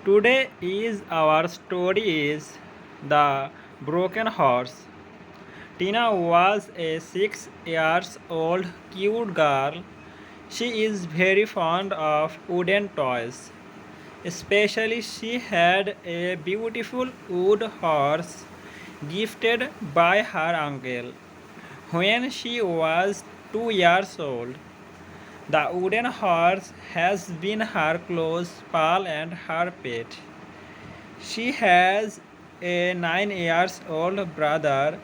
Today is our story is The Broken Horse. Tina was a 6 years old cute girl. She is very fond of wooden toys. Especially she had a beautiful wood horse gifted by her uncle when she was 2 years old. The wooden horse has been her close pal and her pet. She has a 9 years old brother.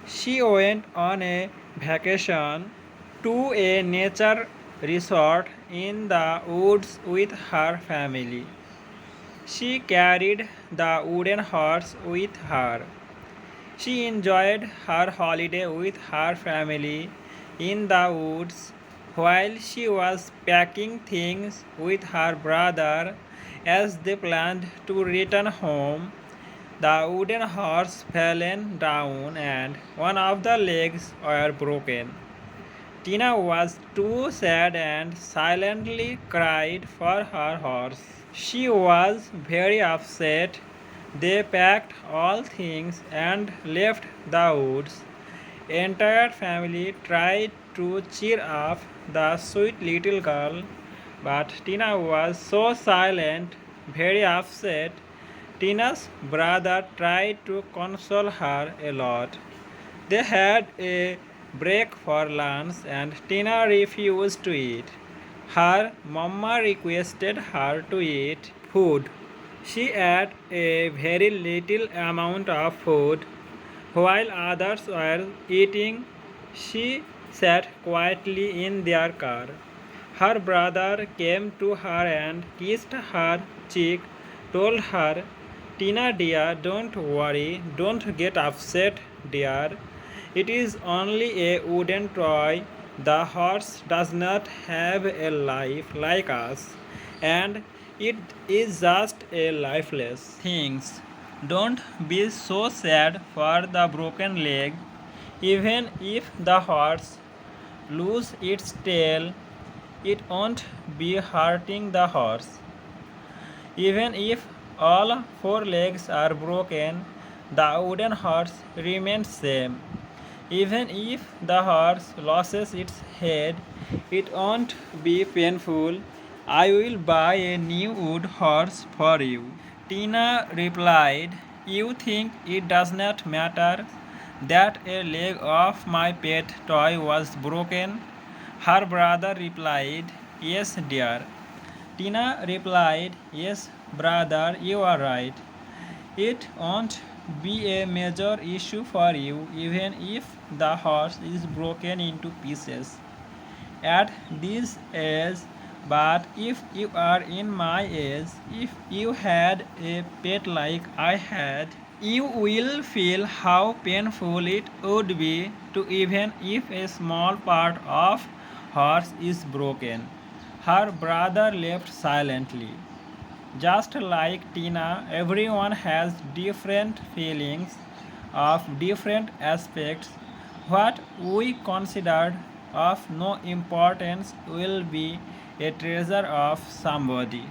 She went on a vacation to a nature resort in the woods with her family. She carried the wooden horse with her. She enjoyed her holiday with her family in the woods while she was packing things with her brother as they planned to return home. The wooden horse fell down and one of the legs were broken. Tina was too sad and silently cried for her horse. She was very upset. They packed all things and left the woods. Entire family tried to cheer up the sweet little girl, but Tina was so silent, very upset. Tina's brother tried to console her a lot. They had a break for lunch and Tina refused to eat. Her mama requested her to eat food. She ate a very little amount of food. While others were eating, she sat quietly in their car. Her brother came to her and kissed her cheek, told her, Tina dear, don't worry, don't get upset, dear. It is only a wooden toy. The horse does not have a life like us, and it is just a lifeless thing. Don't be so sad for the broken leg. Even if the horse lose its tail, it won't be hurting the horse. Even if all four legs are broken, the wooden horse remains same. Even if the horse loses its head, it won't be painful. I will buy a new wood horse for you. Tina replied, You think it does not matter that a leg of my pet toy was broken? Her brother replied, Yes, dear. Tina replied, Yes, brother, you are right. It won't be a major issue for you even if the horse is broken into pieces at this age. But if you are in my age, if you had a pet like I had, you will feel how painful it would be to even if a small part of horse is broken. Her brother left silently. Just like Tina, everyone has different feelings of different aspects. What we considered of no importance will be a treasure of somebody.